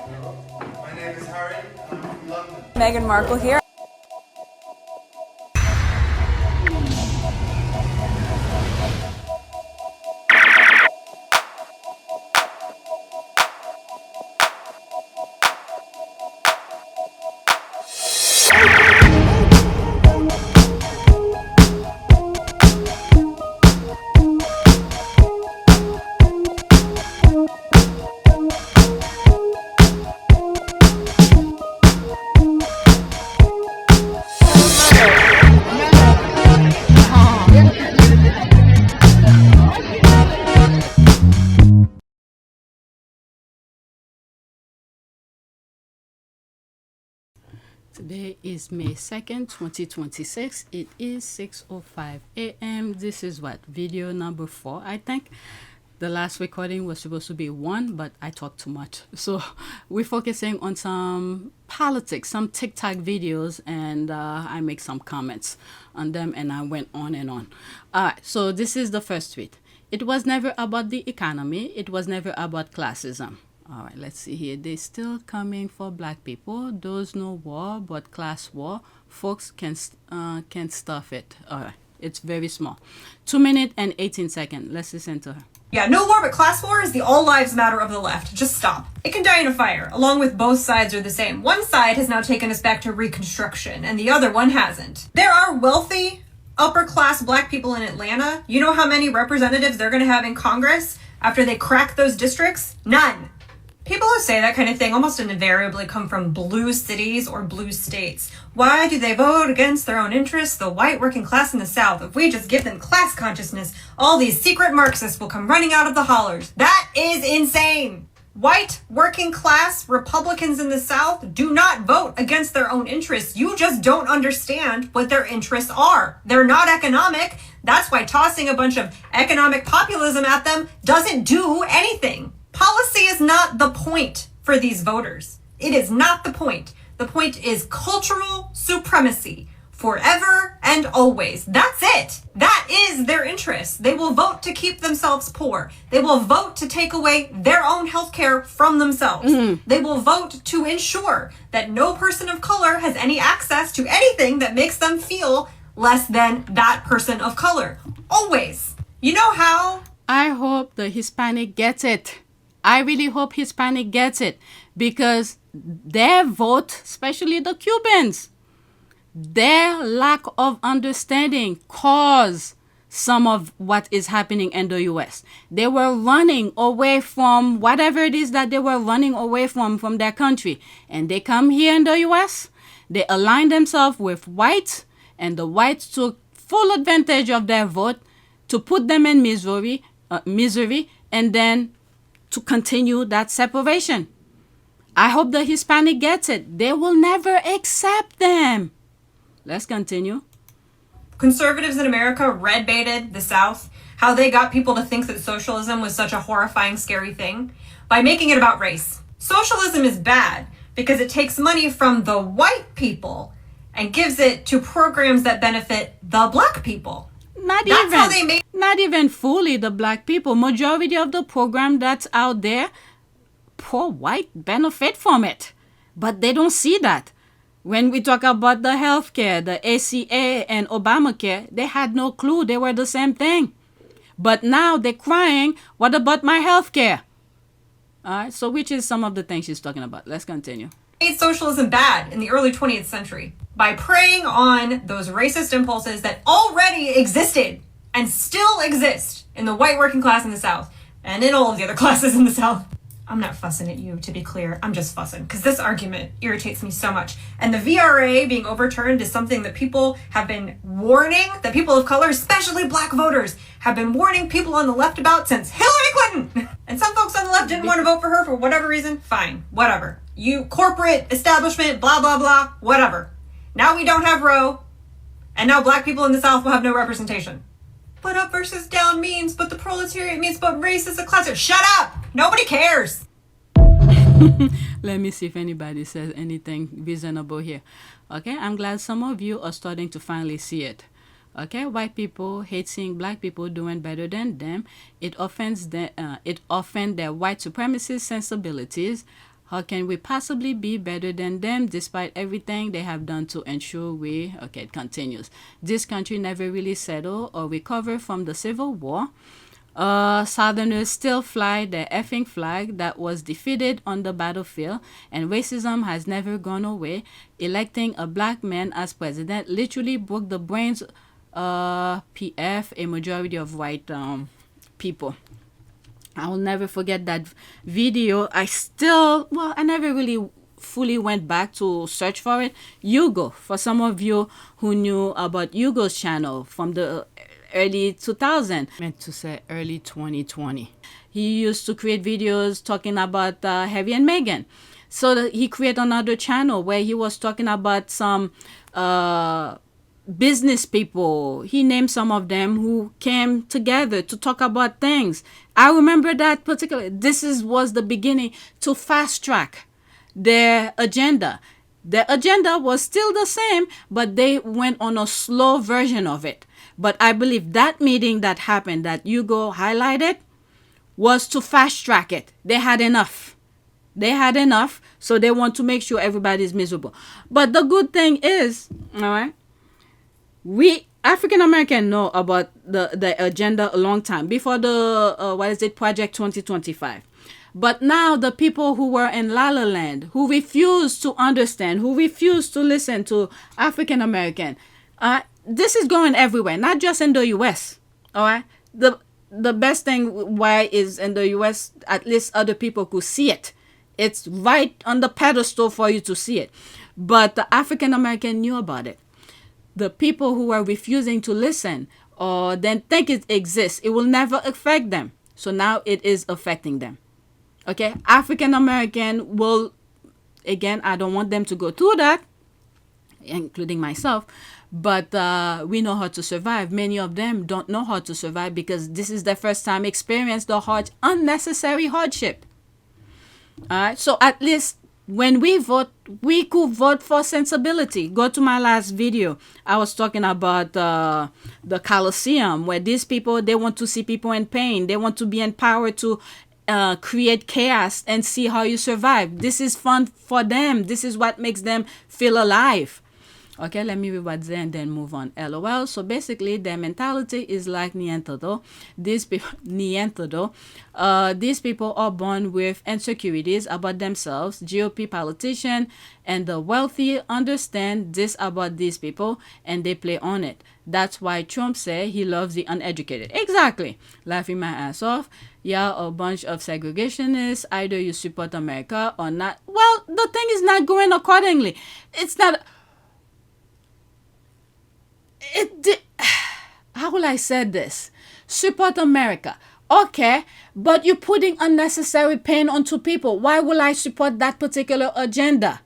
My name is Harry. I'm from London. Meghan Markle here. Today is May 2nd, 2026. It is 6:05 a.m. This is what? Video number 4, I think. The last recording was supposed to be 1, but I talked too much. So we're focusing on some politics, some TikTok videos, and I make some comments on them, and I went on and on. All right, so this is the first tweet. It was never about the economy. It was never about classism. All right, let's see here. They still coming for black people. There's no war, but class war. Folks can stuff it. All right, it's very small. 2 minutes and 18 seconds. Let's listen to her. Yeah, no war but class war is the all lives matter of the left. Just stop. It can die in a fire, along with both sides are the same. One side has now taken us back to Reconstruction, and the other one hasn't. There are wealthy, upper class black people in Atlanta. You know how many representatives they're gonna have in Congress after they crack those districts? None. People who say that kind of thing almost invariably come from blue cities or blue states. Why do they vote against their own interests? The white working class in the South. If we just give them class consciousness, all these secret Marxists will come running out of the hollers. That is insane. White working class Republicans in the South do not vote against their own interests. You just don't understand what their interests are. They're not economic. That's why tossing a bunch of economic populism at them doesn't do anything. Policy is not the point for these voters. It is not the point. The point is cultural supremacy forever and always. That's it. That is their interest. They will vote to keep themselves poor. They will vote to take away their own health care from themselves. They will vote to ensure that no person of color has any access to anything that makes them feel less than that person of color. Always. You know how? I hope the Hispanic gets it. I really hope Hispanic gets it, because their vote, especially the Cubans, their lack of understanding caused some of what is happening in the U.S. They were running away from whatever it is that they were running away from their country. And they come here in the U.S., they align themselves with whites, and the whites took full advantage of their vote to put them in misery, and then to continue that separation. I hope the Hispanic gets it. They will never accept them. Let's continue. Conservatives in America red baited the South, how they got people to think that socialism was such a horrifying, scary thing by making it about race. Socialism is bad because it takes money from the white people and gives it to programs that benefit the black people. Not even fully the black people. Majority of the program that's out there, poor white benefit from it. But they don't see that. When we talk about the healthcare, the ACA and Obamacare, they had no clue. They were the same thing. But now they're crying, what about my healthcare? All right, so which is some of the things she's talking about. Let's continue. Made socialism bad in the early 20th century by preying on those racist impulses that already existed and still exist in the white working class in the South and in all of the other classes in the South. I'm not fussing at you, to be clear. I'm just fussing because this argument irritates me so much. And the VRA being overturned is something that people have been warning, that people of color, especially black voters, have been warning people on the left about since Hillary Clinton. And some folks on the left didn't want to vote for her for whatever reason. Fine, whatever. You corporate establishment, blah, blah, blah, whatever. Now we don't have Roe, and now black people in the South will have no representation. But up versus down means, but the proletariat means, but race is a class. Shut up! Nobody cares! Let me see if anybody says anything reasonable here. Okay, I'm glad some of you are starting to finally see it. Okay, white people hate seeing black people doing better than them. It offends their white supremacist sensibilities. How can we possibly be better than them despite everything they have done to ensure we... Okay, it continues. This country never really settled or recovered from the Civil War. Southerners still fly their effing flag that was defeated on the battlefield, and racism has never gone away. Electing a black man as president literally broke the brains PF, a majority of white people. I will never forget that video. I never really fully went back to search for it. Hugo, for some of you who knew about Hugo's channel from the early 2000, meant to say early 2020. He used to create videos talking about Harry and Meghan. So he created another channel where he was talking about some business people. He named some of them who came together to talk about things. I remember that particular. Was the beginning to fast track their agenda. Their agenda was still the same, but they went on a slow version of it. But I believe that meeting that happened that Hugo highlighted was to fast track it. They had enough. So they want to make sure everybody's miserable. But the good thing is, all right, we African American know about the agenda a long time before the Project 2025. But now the people who were in La La Land, who refused to understand, who refused to listen to African American, this is going everywhere, not just in the U.S. All right, the best thing why is in the U.S. at least other people could see it. It's right on the pedestal for you to see it. But the African American knew about it. The people who are refusing to listen or then think it exists, it will never affect them. So now it is affecting them. Okay, African American will, again, I don't want them to go through that, including myself, but we know how to survive. Many of them don't know how to survive because this is their first time experience the unnecessary hardship. All right, so at least when we vote, we could vote for sensibility. Go to my last video. I was talking about the Colosseum, where these people, they want to see people in pain. They want to be empowered to create chaos and see how you survive. This is fun for them. This is what makes them feel alive. Okay, let me read what's there and then move on. LOL. So basically, their mentality is like Neanderthal. These people are born with insecurities about themselves. GOP politicians and the wealthy understand this about these people and they play on it. That's why Trump said he loves the uneducated. Exactly. Laughing my ass off. Yeah, a bunch of segregationists. Either you support America or not. Well, the thing is not going accordingly. It's not... How will I say this? Support America. Okay, but you're putting unnecessary pain onto people. Why will I support that particular agenda?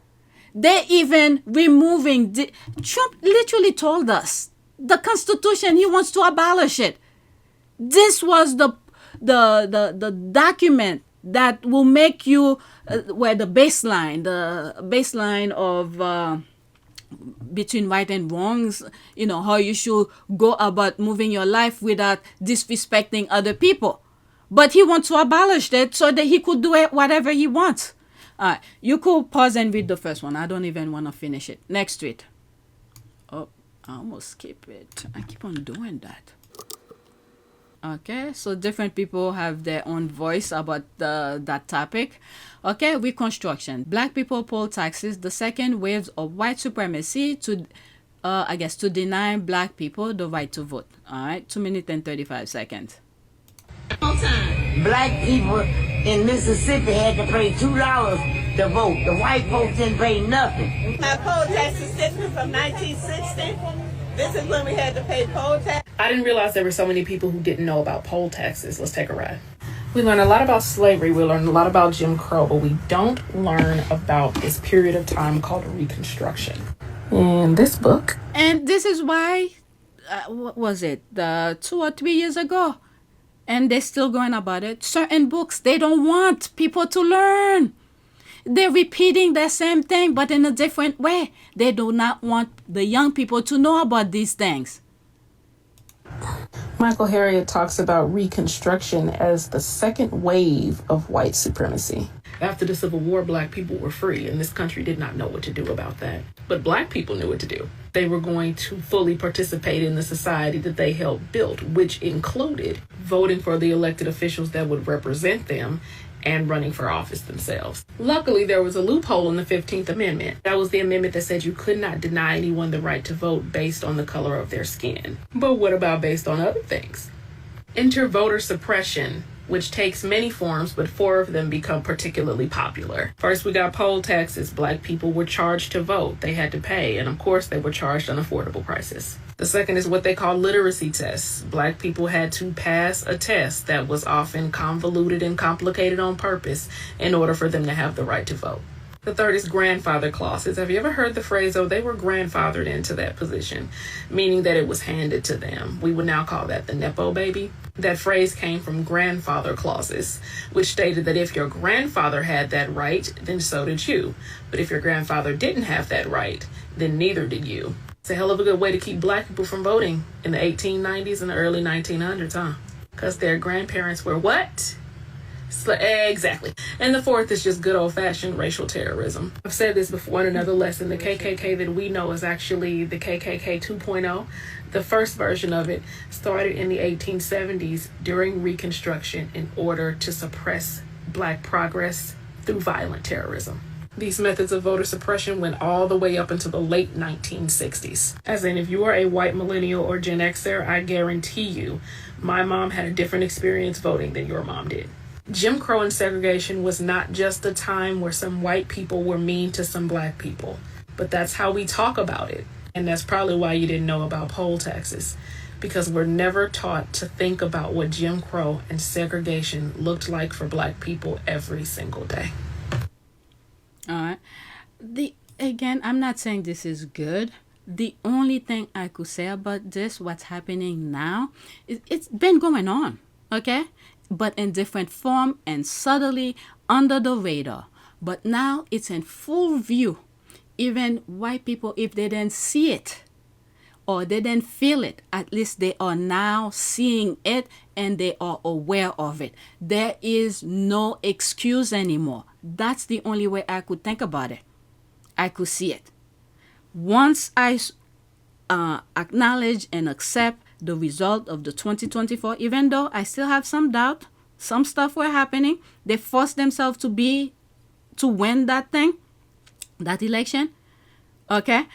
They're even removing... Trump literally told us the Constitution, he wants to abolish it. This was the document that will make you where the baseline of between right and wrongs, you know, how you should go about moving your life without disrespecting other people. But he wants to abolish that so that he could do it whatever he wants. All right, you could pause and read the first one. I don't even want to finish it. Next tweet. Oh, I almost skip it. I keep on doing that. Okay, so different people have their own voice about that topic. Okay, Reconstruction. Black people poll taxes, the second waves of white supremacy to deny black people the right to vote. All right, 2 minutes and 35 seconds. Black people in Mississippi had to pay $2 to vote. The white folks didn't pay nothing. My poll tax certificate from 1960. This is when we had to pay poll tax. I didn't realize there were so many people who didn't know about poll taxes. Let's take a ride. We learn a lot about slavery. We learn a lot about Jim Crow, but we don't learn about this period of time called Reconstruction. In this book. And this is why, what was it, 2 or 3 years ago? And they're still going about it. Certain books, they don't want people to learn. They're repeating the same thing, but in a different way. They do not want the young people to know about these things. Michael Harriot talks about Reconstruction as the second wave of white supremacy. After the Civil War, black people were free, and this country did not know what to do about that. But black people knew what to do. They were going to fully participate in the society that they helped build, which included voting for the elected officials that would represent them and running for office themselves. Luckily, there was a loophole in the 15th Amendment. That was the amendment that said you could not deny anyone the right to vote based on the color of their skin. But what about based on other things? Enter voter suppression, which takes many forms, but 4 of them become particularly popular. First, we got poll taxes. Black people were charged to vote. They had to pay, and of course, they were charged unaffordable prices. The second is what they call literacy tests. Black people had to pass a test that was often convoluted and complicated on purpose in order for them to have the right to vote. The third is grandfather clauses. Have you ever heard the phrase, oh, they were grandfathered into that position, meaning that it was handed to them? We would now call that the Nepo baby. That phrase came from grandfather clauses, which stated that if your grandfather had that right, then so did you. But if your grandfather didn't have that right, then neither did you. It's a hell of a good way to keep black people from voting in the 1890s and the early 1900s, huh? Because their grandparents were what? Exactly. And the fourth is just good old-fashioned racial terrorism. I've said this before in another lesson. The KKK that we know is actually the KKK 2.0. The first version of it started in the 1870s during Reconstruction in order to suppress black progress through violent terrorism. These methods of voter suppression went all the way up into the late 1960s. As in, if you are a white millennial or Gen Xer, I guarantee you, my mom had a different experience voting than your mom did. Jim Crow and segregation was not just a time where some white people were mean to some black people, but that's how we talk about it. And that's probably why you didn't know about poll taxes, because we're never taught to think about what Jim Crow and segregation looked like for black people every single day. All right. Again, I'm not saying this is good. The only thing I could say about this, what's happening now, it's been going on, okay? But in different form and subtly under the radar. But now it's in full view. Even white people, if they didn't see it or they didn't feel it, at least they are now seeing it and they are aware of it. There is no excuse anymore. That's the only way I could think about it. I could see it. Once I acknowledge and accept the result of the 2024, even though I still have some doubt, some stuff were happening, they forced themselves to win that thing, that election, okay?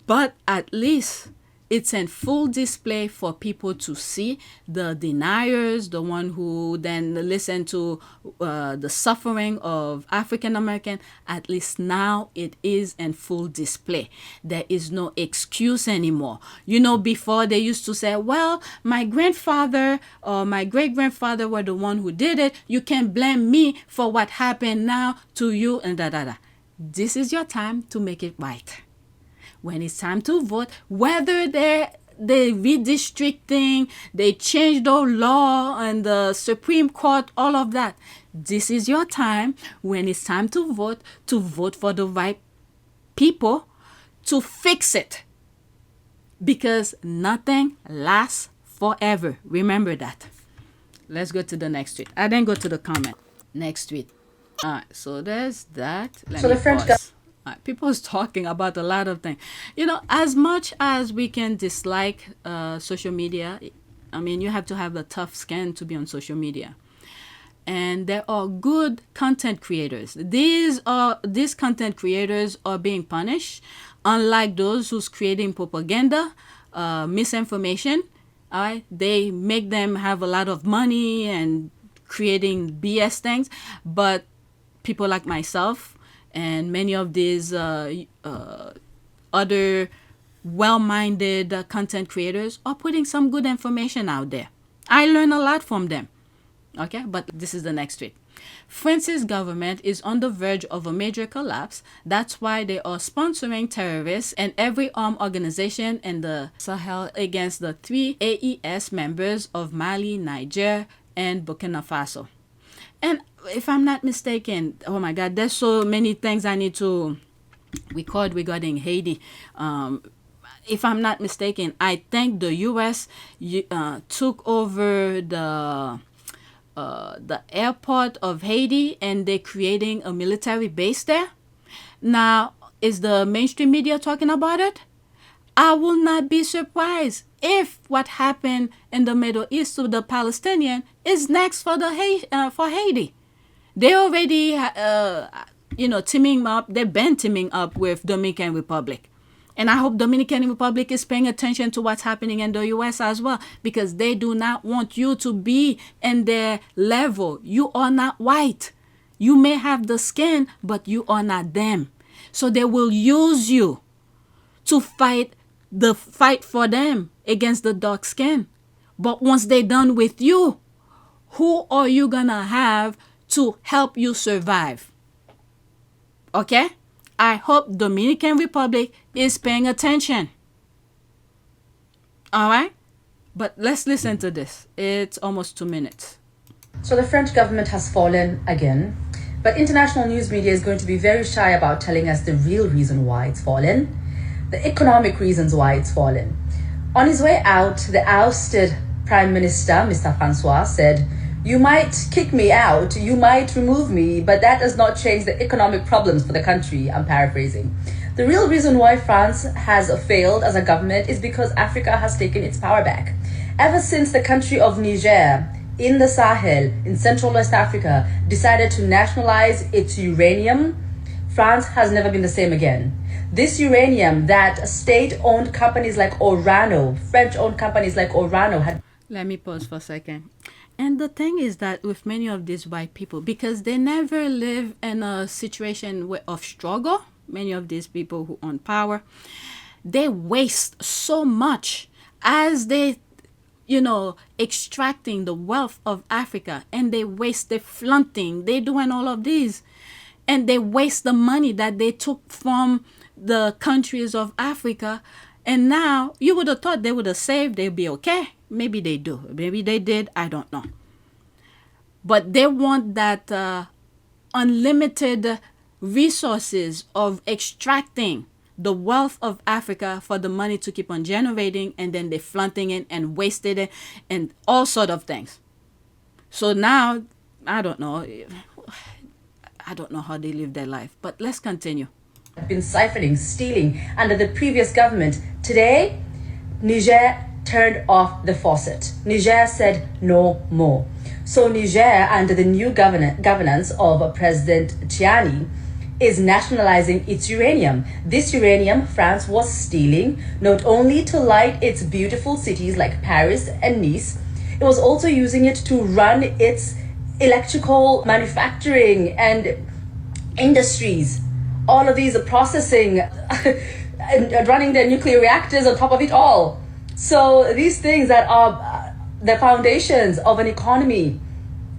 But at least it's in full display for people to see. The deniers, the one who then listen to the suffering of African American, at least now it is in full display. There is no excuse anymore. You know, before they used to say, well, my grandfather or my great-grandfather were the one who did it. You can blame me for what happened now to you and da-da-da. This is your time to make it right. When it's time to vote, whether they redistricting, they change the law and the Supreme Court, all of that. This is your time when it's time to vote for the right people to fix it. Because nothing lasts forever. Remember that. Let's go to the next tweet. I didn't go to the comment. Next tweet. All right, so there's that. Let me pause. People's talking about a lot of things. You know, as much as we can dislike social media, I mean, you have to have a tough skin to be on social media. And there are good content creators. These content creators are being punished, unlike those who's creating propaganda, misinformation. All right, they make them have a lot of money and creating BS things. But people like myself and many of these other well-minded content creators are putting some good information out there. I learn a lot from them. Okay, but this is the next tweet. France's government is on the verge of a major collapse. That's why they are sponsoring terrorists and every armed organization in the Sahel against the 3 AES members of Mali, Niger, and Burkina Faso. And if I'm not mistaken, oh my God, there's so many things I need to record regarding Haiti. if I'm not mistaken, I think the U.S. Took over the airport of Haiti, and they're creating a military base there. Now, is the mainstream media talking about it? I will not be surprised if what happened in the Middle East to the Palestinian is next for for Haiti. They already, teaming up. They've been teaming up with Dominican Republic. And I hope Dominican Republic is paying attention to what's happening in the U.S. as well, because they do not want you to be in their level. You are not white. You may have the skin, but you are not them. So they will use you to fight for them against the dark skin. But once they're done with you, who are you gonna have to help you survive? Okay? I hope Dominican Republic is paying attention. All right? But let's listen to this. It's almost 2 minutes. So the French government has fallen again, but international news media is going to be very shy about telling us the real reason why it's fallen, the economic reasons why it's fallen. On his way out, the ousted Prime Minister, Mr. Francois, said, "You might kick me out, you might remove me, but that does not change the economic problems for the country." I'm paraphrasing. The real reason why France has failed as a government is because Africa has taken its power back. Ever since the country of Niger, in the Sahel, in Central West Africa, decided to nationalize its uranium, France has never been the same again. This uranium that state-owned companies like Orano, French-owned companies like Orano had... Let me pause for a second. And the thing is that with many of these white people, because they never live in a situation of struggle, many of these people who own power, they waste so much as they, extracting the wealth of Africa, and they waste, they flaunting, they doing all of these, and they waste the money that they took from the countries of Africa. And now you would have thought they would have saved, they'd be okay. Maybe they do. Maybe they did. I don't know. But they want that unlimited resources of extracting the wealth of Africa for the money to keep on generating, and then they're flaunting it and wasted it and all sort of things. So now, I don't know. I don't know how they live their life. But let's continue. Been siphoning, stealing under the previous government. Today, Niger turned off the faucet. Niger said no more. So Niger, under the new governance of President Tiani, is nationalizing its uranium. This uranium France was stealing not only to light its beautiful cities like Paris and Nice, it was also using it to run its electrical manufacturing and industries. All of these are processing and running their nuclear reactors on top of it all. So these things that are the foundations of an economy,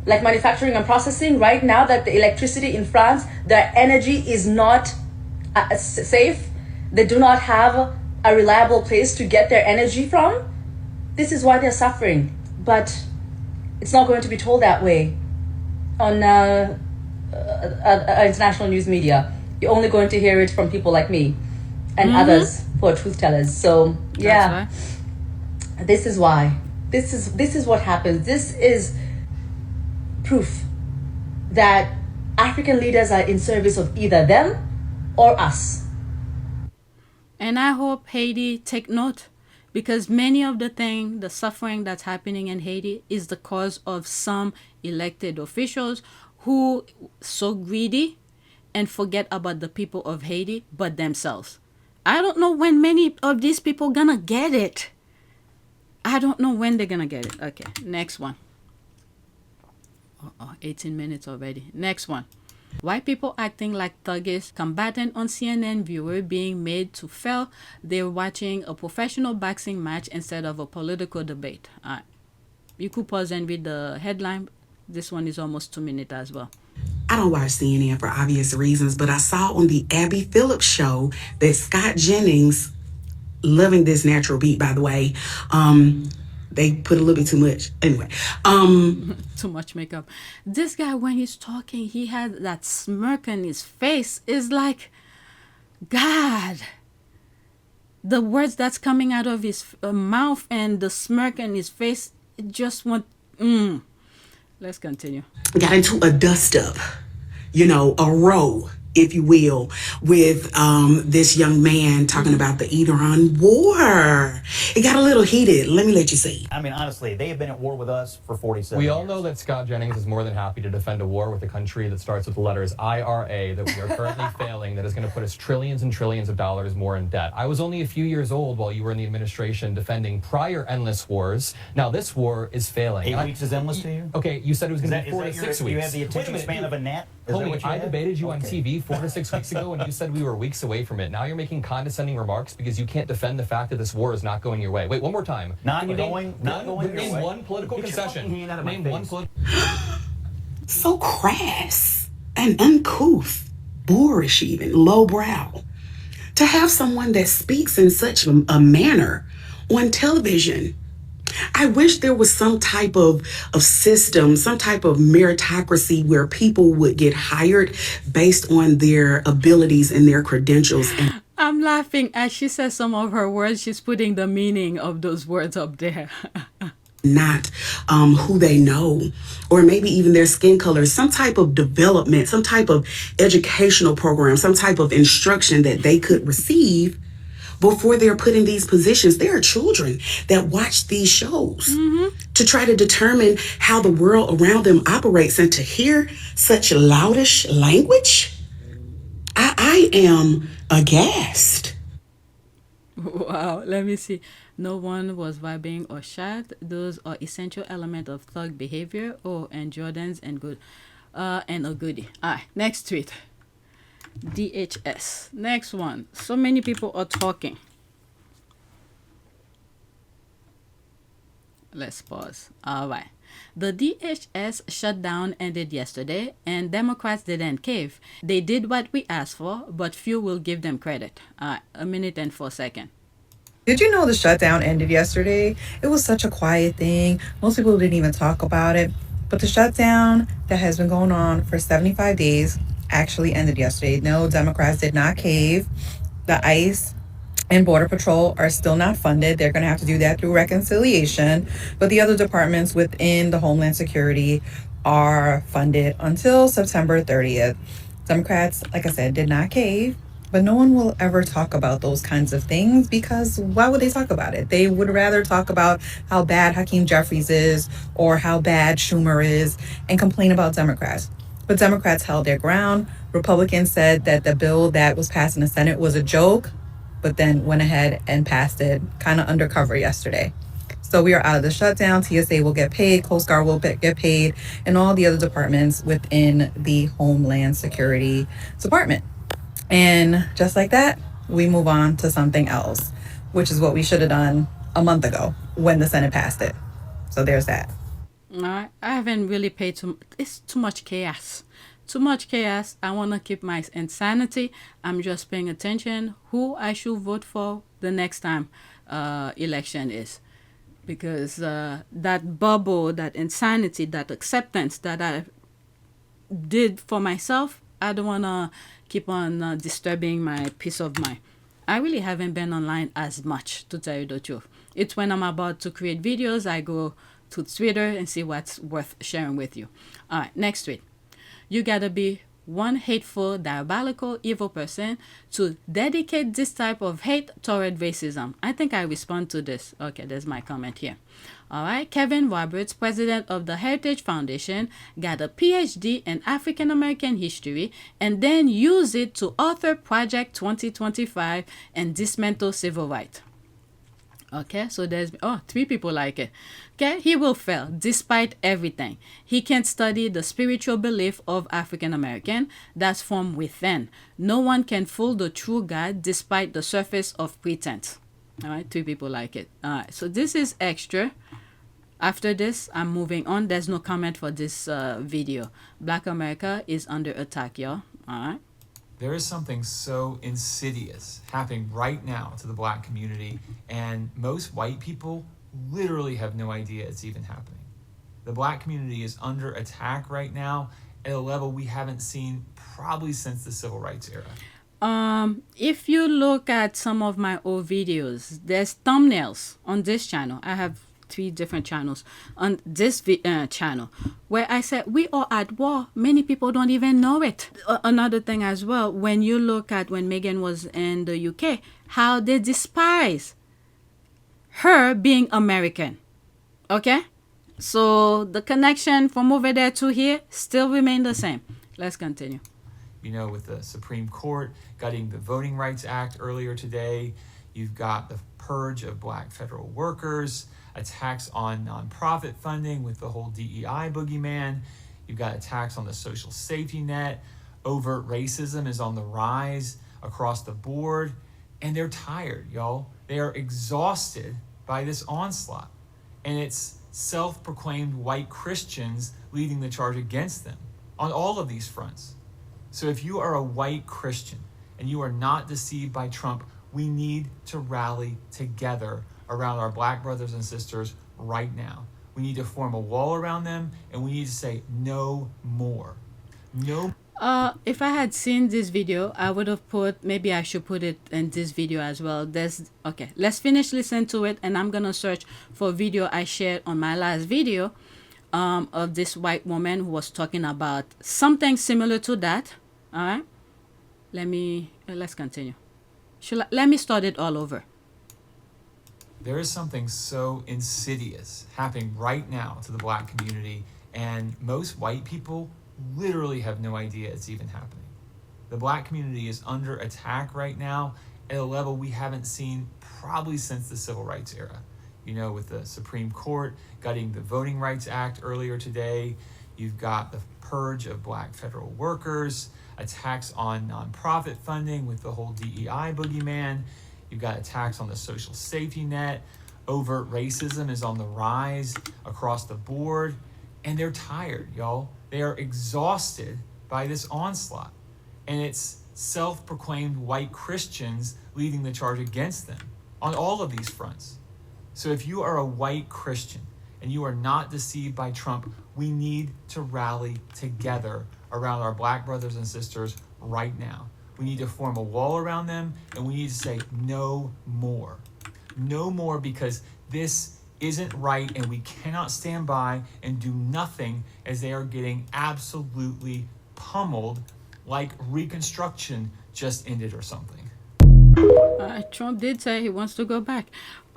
like manufacturing and processing, right now that the electricity in France, their energy is not safe. They do not have a reliable place to get their energy from. This is why they're suffering. But it's not going to be told that way on international news media. You're only going to hear it from people like me and others who are truth tellers. So yeah, this is why. This is what happens. This is proof that African leaders are in service of either them or us. And I hope Haiti take note, because many of the suffering that's happening in Haiti is the cause of some elected officials who so greedy and forget about the people of Haiti but themselves. I don't know when many of these people gonna get it. I don't know when they're gonna get it. Okay, next one. 18 minutes already. Next one. White people acting like thuggish, combatant on CNN viewer being made to feel they're watching a professional boxing match instead of a political debate. All right. You could pause and read the headline. This one is almost 2 minutes as well. I don't watch CNN for obvious reasons, but I saw on the Abby Phillips show that Scott Jennings, loving this natural beat, by the way, they put a little bit too much. Anyway. Too much makeup. This guy, when he's talking, he had that smirk on his face. It's like, God, the words that's coming out of his mouth and the smirk on his face, it just went, Let's continue. Got into a dust up, a row, if you will, with this young man talking about the Iran war. It got a little heated. Let me let you see. I mean, honestly, they have been at war with us for 47 We years. all know that Scott Jennings is more than happy to defend a war with a country that starts with the letters IRA that we are currently failing, that is going to put us trillions and trillions of dollars more in debt. I was only a few years old while you were in the administration defending prior endless wars. Now this war is failing. 8 weeks is endless to you? Okay, you said it was going to be 4 to 6 weeks. You have the attention span of a gnat? Is that Homie, what you I have? debated you on TV 4 to 6 weeks ago, and you said we were weeks away from it. Now you're making condescending remarks because you can't defend the fact that this war is not going your way. Wait, one more time. Not Can you going your name way. one political Get your concession. fucking hand out of my Name face. one political. So crass and uncouth, boorish even, lowbrow. To have someone that speaks in such a manner on television. I wish there was some type of system, some type of meritocracy where people would get hired based on their abilities and their credentials. And I'm laughing as she says some of her words. She's putting the meaning of those words up there. not who they know, or maybe even their skin color, some type of development, some type of educational program, some type of instruction that they could receive before they're put in these positions. There are children that watch these shows to try to determine how the world around them operates, and to hear such loudish language, I am aghast. Wow, let me see. No one was vibing or shat. Those are essential element of thug behavior. Oh, and Jordans and good, and a goodie. Alright, next tweet. DHS. Next one. So many people are talking. Let's pause. All right. The DHS shutdown ended yesterday, and Democrats didn't cave. They did what we asked for, but few will give them credit. A minute and 4 seconds. Did you know the shutdown ended yesterday? It was such a quiet thing. Most people didn't even talk about it. But the shutdown that has been going on for 75 days actually ended yesterday. No, Democrats did not cave. The ICE and Border Patrol are still not funded. They're going to have to do that through reconciliation. But the other departments within the Homeland Security are funded until September 30th. Democrats, like I said, did not cave. But no one will ever talk about those kinds of things, because why would they talk about it? They would rather talk about how bad Hakeem Jeffries is or how bad Schumer is and complain about Democrats. But Democrats held their ground. Republicans said that the bill that was passed in the Senate was a joke, but then went ahead and passed it kind of undercover yesterday. So we are out of the shutdown. TSA will get paid, Coast Guard will get paid, and all the other departments within the Homeland Security Department. And just like that, we move on to something else, which is what we should have done a month ago when the Senate passed it. So there's that. I haven't really paid it's too much chaos. Too much chaos. I want to keep my insanity. I'm just paying attention who I should vote for the next time election is. Because that bubble, that insanity, that acceptance that I did for myself, I don't want to keep on disturbing my peace of mind. I really haven't been online as much, to tell you the truth. It's when I'm about to create videos, I go to Twitter and see what's worth sharing with you. All right, next tweet. You gotta be one hateful, diabolical, evil person to dedicate this type of hate toward racism. I think I respond to this. Okay, there's my comment here. All right, Kevin Roberts, president of the Heritage Foundation, got a PhD in African American history and then used it to author Project 2025 and dismantle civil rights. Okay, so there's 3 people like it. Okay, he will fail despite everything. He can't study the spiritual belief of African American that's from within. No one can fool the true God despite the surface of pretense. All right, 3 people like it. All right, so this is extra. After this, I'm moving on. There's no comment for this video. Black America is under attack, y'all. All right. There is something so insidious happening right now to the Black community, and most white people literally have no idea it's even happening. The Black community is under attack right now at a level we haven't seen probably since the Civil Rights era. If you look at some of my old videos, there's thumbnails on this channel. I have 3 different channels on this channel where I said we are at war. Many people don't even know it. Another thing as well, when you look at when Meghan was in the UK, how they despise her being American. Okay? So the connection from over there to here still remain the same. Let's continue. You know, with the Supreme Court gutting the Voting Rights Act earlier today, you've got the purge of black federal workers, attacks on nonprofit funding with the whole DEI boogeyman, you've got attacks on the social safety net, overt racism is on the rise across the board, and they're tired, y'all. They are exhausted by this onslaught, and it's self-proclaimed white Christians leading the charge against them on all of these fronts. So if you are a white Christian and you are not deceived by Trump, we need to rally together around our black brothers and sisters right now. We need to form a wall around them, and we need to say no more. No. If I had seen this video, I would have put, maybe I should put it in this video as well. Okay, let's finish listening to it, and I'm gonna search for a video I shared on my last video of this white woman who was talking about something similar to that. All right, let's continue. Let me start it all over. There is something so insidious happening right now to the black community, and most white people literally have no idea it's even happening. The black community is under attack right now at a level we haven't seen probably since the Civil Rights era. You know, with the Supreme Court gutting the Voting Rights Act earlier today, you've got the purge of black federal workers, attacks on nonprofit funding with the whole DEI boogeyman, you've got attacks on the social safety net, overt racism is on the rise across the board, and they're tired, y'all. They are exhausted by this onslaught, and it's self-proclaimed white Christians leading the charge against them on all of these fronts. So if you are a white Christian and you are not deceived by Trump, we need to rally together around our black brothers and sisters right now. We need to form a wall around them, and we need to say no more. No more, because this isn't right, and we cannot stand by and do nothing as they are getting absolutely pummeled like Reconstruction just ended or something. Trump did say he wants to go back.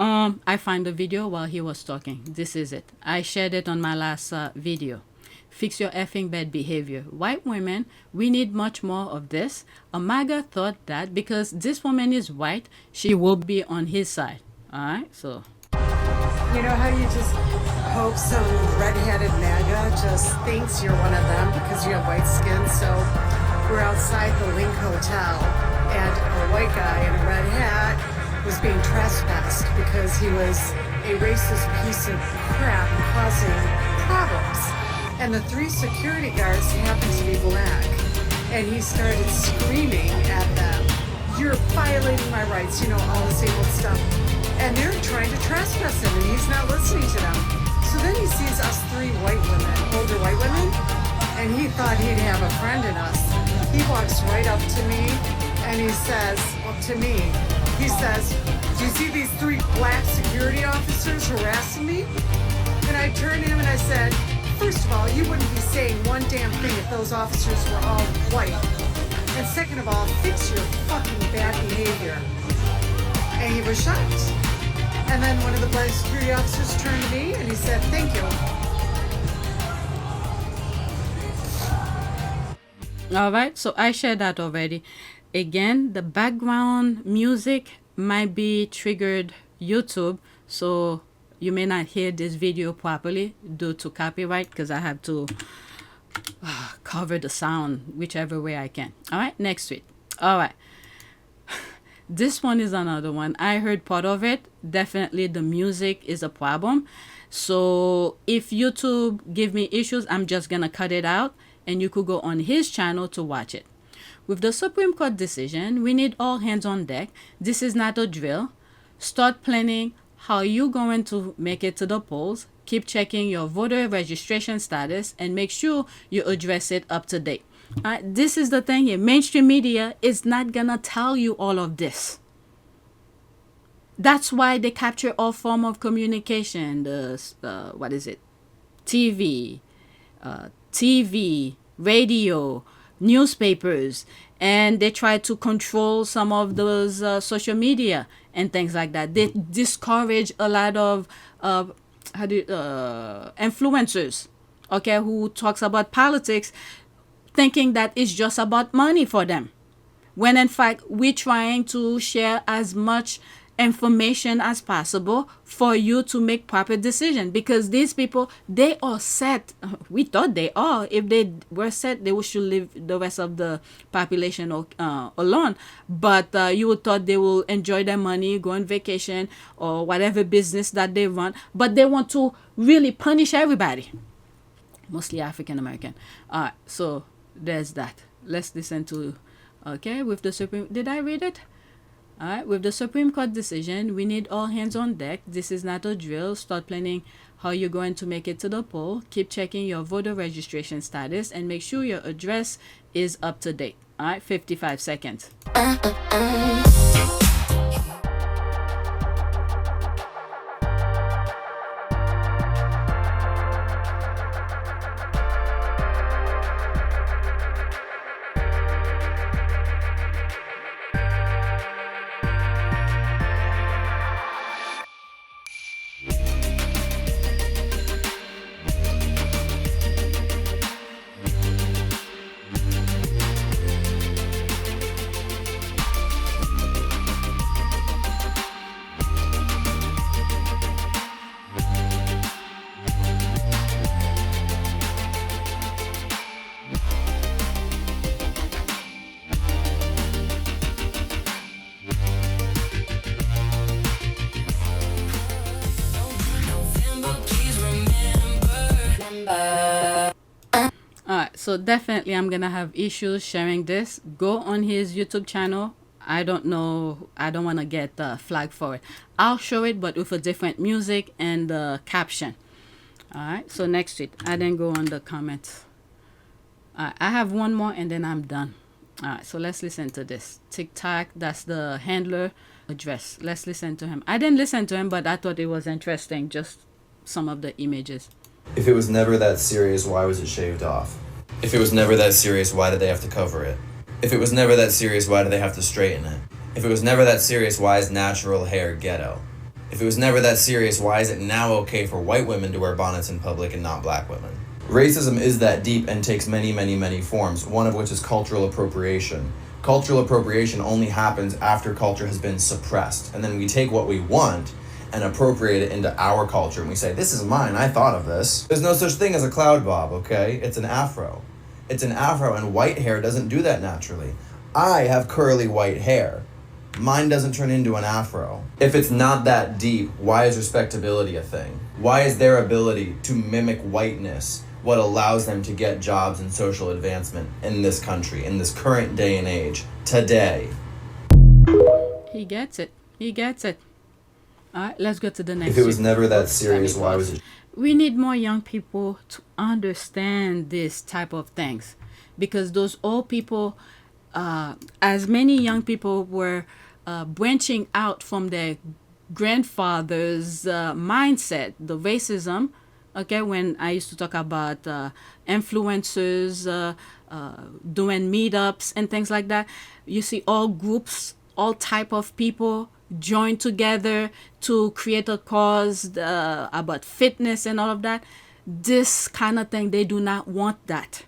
I find the video while he was talking. This is it. I shared it on my last video. Fix your effing bad behavior. White women, we need much more of this. MAGA thought that because this woman is white, she will be on his side. All right, so. You know how you just hope some red-headed MAGA just thinks you're one of them because you have white skin? So we're outside the Link Hotel, and a white guy in a red hat was being trespassed because he was a racist piece of crap causing problems. And the 3 security guards happened to be black. And he started screaming at them, "You're violating my rights," you know, all the same old stuff. And they're trying to trespass him, and he's not listening to them. So then he sees us 3 white women, older white women, and he thought he'd have a friend in us. He walks right up to me, and he says, he says, "Do you see these 3 black security officers harassing me?" And I turned to him and I said, "First of all, you wouldn't be saying one damn thing if those officers were all white. And second of all, fix your fucking bad behavior." And he was shocked. And then one of the black security officers turned to me and he said, "Thank you." All right, so I shared that already. Again, the background music might be triggered YouTube, so you may not hear this video properly due to copyright, because I have to cover the sound whichever way I can. All right, next week. All right. This one is another one. I heard part of it. Definitely the music is a problem. So if YouTube give me issues, I'm just going to cut it out, and you could go on his channel to watch it. With the Supreme Court decision, we need all hands on deck. This is not a drill. Start planning how you going to make it to the polls. Keep checking your voter registration status and make sure you address it up to date. This is the thing here. Mainstream media is not gonna tell you all of this. That's why they capture all form of communication. What is it? TV, radio, newspapers, and they try to control some of those social media and things like that. They discourage a lot of influencers, okay, who talks about politics, thinking that it's just about money for them, when in fact we're trying to share as much information as possible for you to make proper decision, because these people, they are set. We thought they are. If they were set, they should leave the rest of the population alone, but you would thought they will enjoy their money, go on vacation or whatever business that they run, but they want to really punish everybody, mostly African American. So there's that. Let's listen to, okay, with the Supreme, did I read it? All right, with the Supreme Court decision, we need all hands on deck. This is not a drill. Start planning how you're going to make it to the poll. Keep checking your voter registration status and make sure your address is up to date. All right, 55 seconds. So definitely I'm gonna have issues sharing this. Go on his YouTube channel. I don't know, I don't want to get flagged for it. I'll show it, but with a different music and caption. All right, so next tweet. I didn't go on the comments. I have one more and then I'm done. All right, so let's listen to this. TikTok, that's the handler address. Let's listen to him. I didn't listen to him, but I thought it was interesting, just some of the images. If it was never that serious, why was it shaved off? If it was never that serious, why did they have to cover it? If it was never that serious, why do they have to straighten it? If it was never that serious, why is natural hair ghetto? If it was never that serious, why is it now okay for white women to wear bonnets in public and not black women? Racism is that deep and takes many, many, many forms, one of which is cultural appropriation. Cultural appropriation only happens after culture has been suppressed, and then we take what we want and appropriate it into our culture, and we say, this is mine, I thought of this. There's no such thing as a cloud bob, okay? It's an afro. It's an afro, and white hair doesn't do that naturally. I have curly white hair. Mine doesn't turn into an afro. If it's not that deep, why is respectability a thing? Why is their ability to mimic whiteness what allows them to get jobs and social advancement in this country, in this current day and age, today? He gets it. He gets it. All right, let's go to the next. If it was never that serious, why was it? We need more young people to understand this type of things, because those old people, as many young people were branching out from their grandfather's mindset, the racism. Okay, when I used to talk about influencers doing meetups and things like that, you see all groups, all type of people join together to create a cause about fitness and all of that. This kind of thing, they do not want that.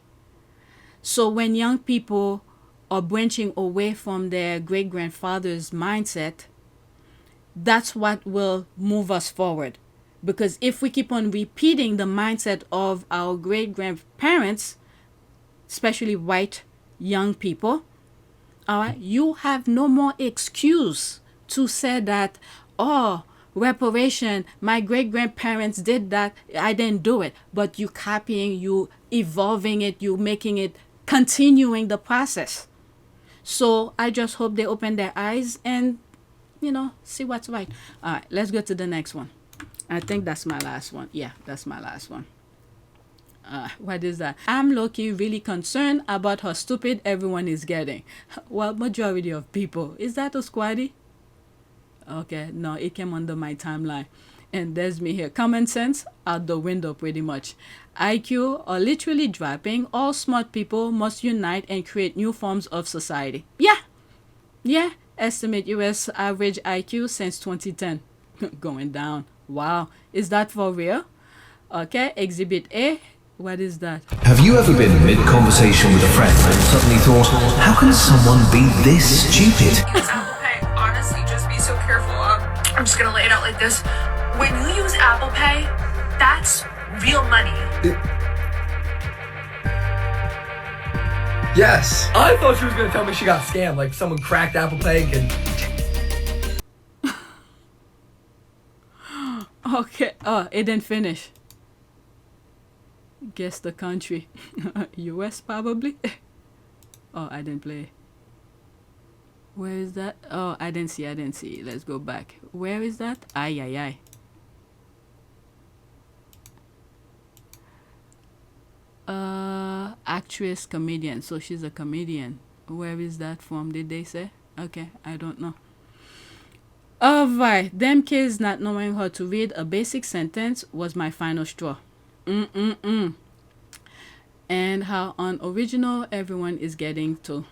So when young people are branching away from their great-grandfather's mindset, that's what will move us forward. Because if we keep on repeating the mindset of our great-grandparents, especially white young people, all right, you have no more excuse to say that, oh, reparation, my great-grandparents did that, I didn't do it. But you copying, you evolving it, you making it, continuing the process. So I just hope they open their eyes and, you know, see what's right. All right, let's go to the next one. I think that's my last one. Yeah, that's my last one. What is that? I'm low-key really concerned about how stupid everyone is getting. Well, majority of people. Is that a squatty? Okay, no, it came under my timeline. And there's me here. Common sense out the window pretty much. IQ are literally dropping. All smart people must unite and create new forms of society. Yeah. Estimate US average IQ since 2010. Going down. Wow. Is that for real? Okay, Exhibit A. What is that? Have you ever been mid-conversation with a friend and suddenly thought, how can someone be this stupid? Apple Pay, honestly, just be so careful. I'm just gonna lay it out like this. When you use Apple Pay, that's real money. Yes. I thought she was gonna tell me she got scammed, like someone cracked Apple Pay and... Okay, it didn't finish. Guess the country. US probably. Oh, I didn't play. Where is that? Oh, I didn't see. Let's go back. Where is that? Ay. Actress, comedian. So she's a comedian. Where is that from? Did they say? Okay, I don't know. Alright, them kids not knowing how to read a basic sentence was my final straw. And how unoriginal everyone is getting to.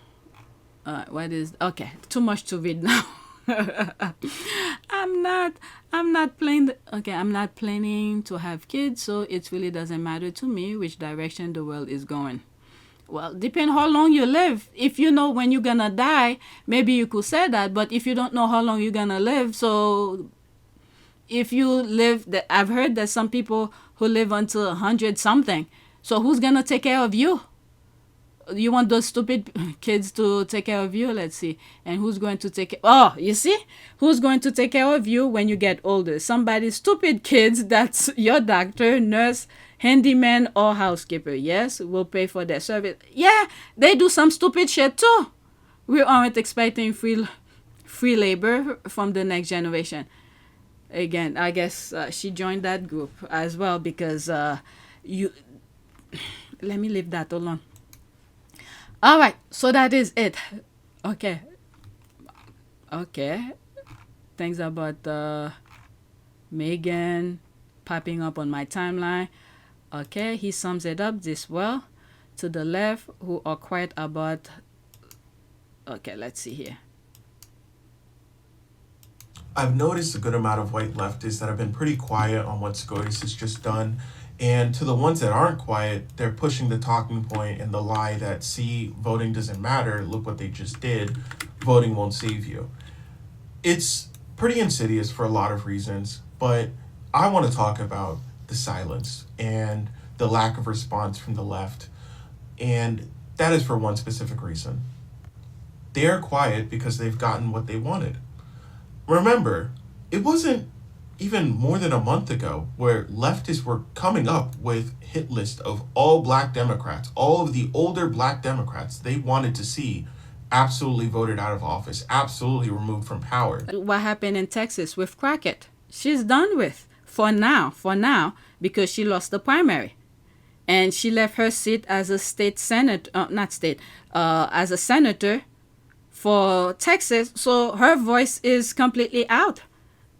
Okay, too much to read now. I'm not planning to have kids, so it really doesn't matter to me which direction the world is going. Well, depend how long you live. If you know when you're gonna die, maybe you could say that, but if you don't know how long you're gonna live, so if you live, I've heard that some people who live until 100 something, so who's gonna take care of you? You want those stupid kids to take care of you? Let's see. And who's going to take care? Oh, you see? Who's going to take care of you when you get older? Somebody's stupid kids. That's your doctor, nurse, handyman, or housekeeper. Yes, we'll pay for their service. Yeah, they do some stupid shit too. We aren't expecting free labor from the next generation. Again, I guess she joined that group as well because let me leave that alone. All right, so that is it. Okay. Things about Meghan popping up on my timeline. Okay, he sums it up this well. To the left, who are quiet about... Okay, let's see here. I've noticed a good amount of white leftists that have been pretty quiet on what SCOTUS has just done. And to the ones that aren't quiet, they're pushing the talking point and the lie that, see, voting doesn't matter. Look what they just did. Voting won't save you. It's pretty insidious for a lot of reasons, but I want to talk about the silence and the lack of response from the left. And that is for one specific reason. They are quiet because they've gotten what they wanted. Remember, it wasn't even more than a month ago where leftists were coming up with hit list of all black Democrats, all of the older black Democrats they wanted to see absolutely voted out of office, absolutely removed from power. What happened in Texas with Crockett? She's done with for now, because she lost the primary. And she left her seat as a as a senator for Texas. So her voice is completely out.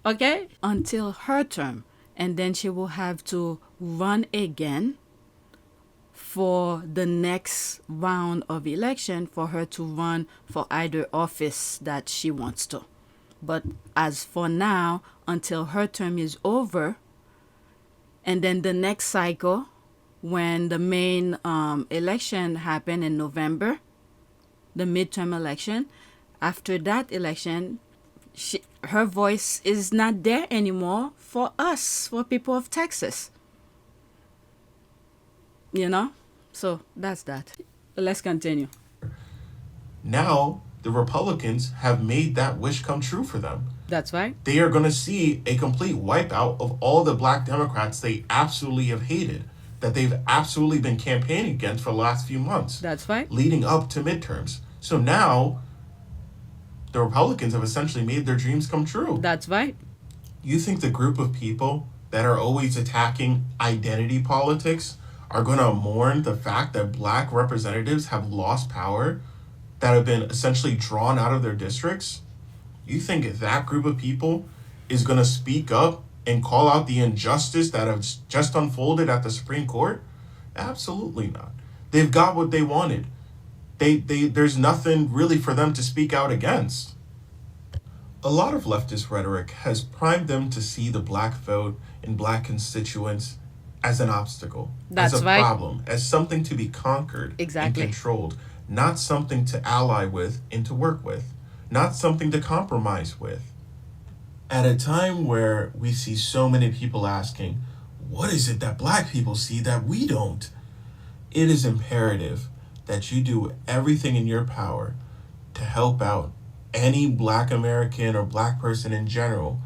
Okay? Until her term. And then she will have to run again for the next round of election for her to run for either office that she wants to. But as for now, until her term is over, and then the next cycle, when the main election happened in November, the midterm election, after that election, her voice is not there anymore for us, for people of Texas. You know? So that's that. Let's continue. Now, the Republicans have made that wish come true for them. That's right. They are going to see a complete wipeout of all the black Democrats they absolutely have hated, that they've absolutely been campaigning against for the last few months. That's right. Leading up to midterms. So now, the Republicans have essentially made their dreams come true. That's right. You think the group of people that are always attacking identity politics are going to mourn the fact that black representatives have lost power, that have been essentially drawn out of their districts? You think that group of people is going to speak up and call out the injustice that has just unfolded at the Supreme Court? Absolutely not. They've got what they wanted. There's nothing really for them to speak out against. A lot of leftist rhetoric has primed them to see the black vote and black constituents as an obstacle, That's as a right. problem, as something to be conquered Exactly. and controlled, not something to ally with and to work with, not something to compromise with. At a time where we see so many people asking, what is it that black people see that we don't? It is imperative that you do everything in your power to help out any black American or black person in general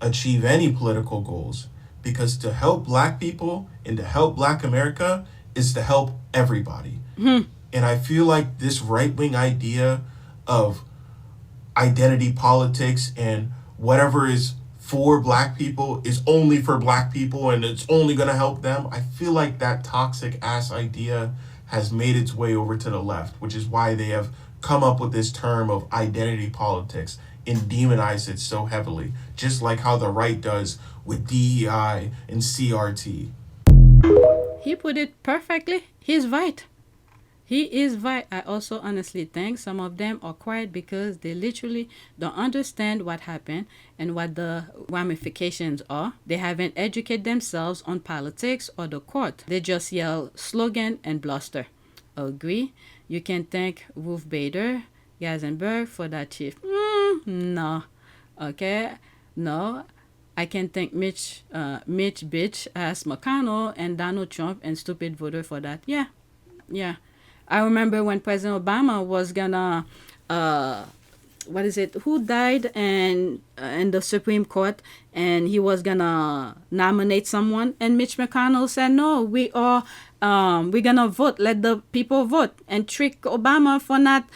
achieve any political goals. Because to help black people and to help black America is to help everybody. And I feel like this right-wing idea of identity politics and whatever is for black people is only for black people and it's only going to help them. I feel like that toxic ass idea has made its way over to the left, which is why they have come up with this term of identity politics and demonize it so heavily, just like how the right does with DEI and CRT. He put it perfectly. He's right. He is right. I also honestly think some of them are quiet because they literally don't understand what happened and what the ramifications are. They haven't educated themselves on politics or the court. They just yell slogan and bluster. Agree. You can thank Ruth Bader Ginsburg for that, Chief. No. Okay. No. I can thank Mitch bitch ass McConnell and Donald Trump and stupid voter for that. Yeah. I remember when President Obama was gonna who died in the Supreme Court, and he was gonna nominate someone, and Mitch McConnell said no, we're gonna vote, let the people vote, and trick Obama for not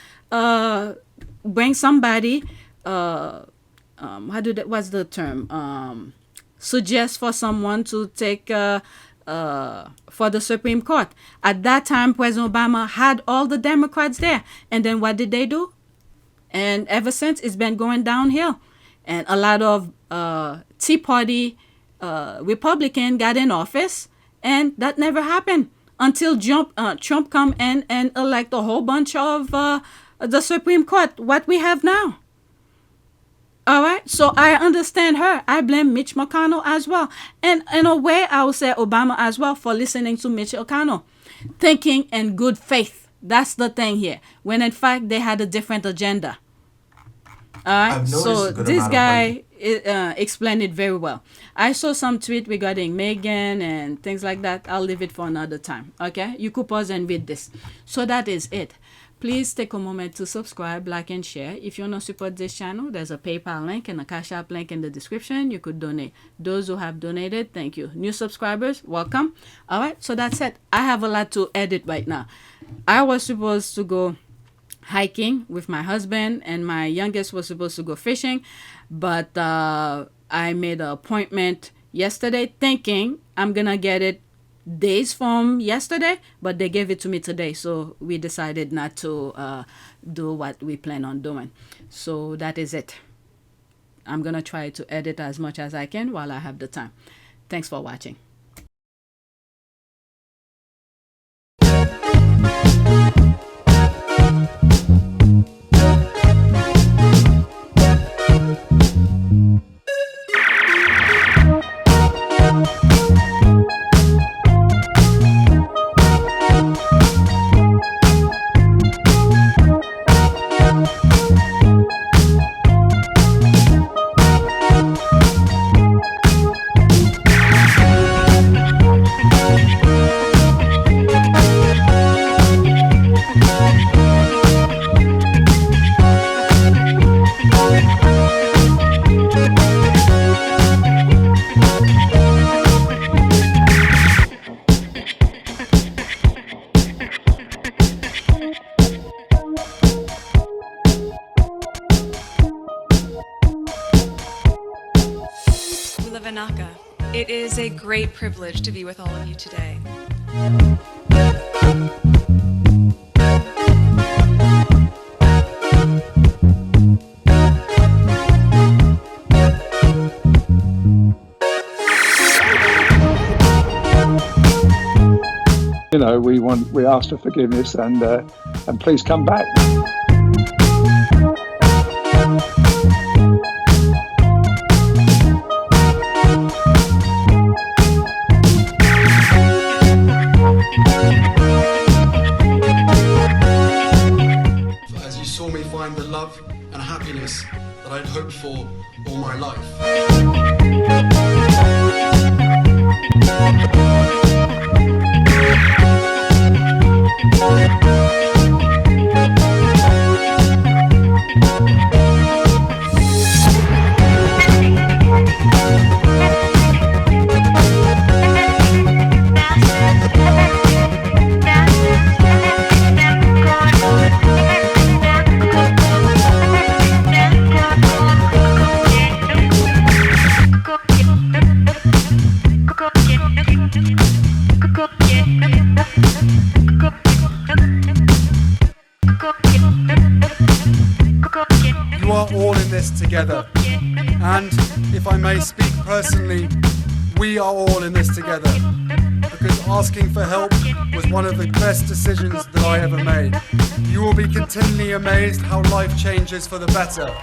bring somebody what's the term, suggest for someone to take for the Supreme Court. At that time, President Obama had all the Democrats there. And then what did they do? And ever since, it's been going downhill. And a lot of Tea Party Republican got in office, and that never happened until Trump come in and elect a whole bunch of the Supreme Court, what we have now. All right, so I understand her. I blame Mitch McConnell as well. And in a way, I would say Obama as well for listening to Mitch McConnell. Thinking in good faith. That's the thing here. When in fact, they had a different agenda. All right, so this guy explained it very well. I saw some tweet regarding Meghan and things like that. I'll leave it for another time. Okay, you could pause and read this. So that is it. Please take a moment to subscribe, like, and share. If you want to support this channel, there's a PayPal link and a Cash App link in the description. You could donate. Those who have donated, thank you. New subscribers, welcome. All right, so that's it. I have a lot to edit right now. I was supposed to go hiking with my husband, and my youngest was supposed to go fishing, but I made an appointment yesterday thinking I'm going to get it days from yesterday, but they gave it to me today, so we decided not to do what we plan on doing. So that is it. I'm gonna try to edit as much as I can while I have the time. Thanks for watching. It is a great privilege to be with all of you today. You know, we ask for forgiveness and please come back. As you saw me find the love and happiness that I'd hoped for all my life. You are all in this together. And if I may speak personally, we are all in this together. Because asking for help was one of the best decisions that I ever made. You will be continually amazed how life changes for the better.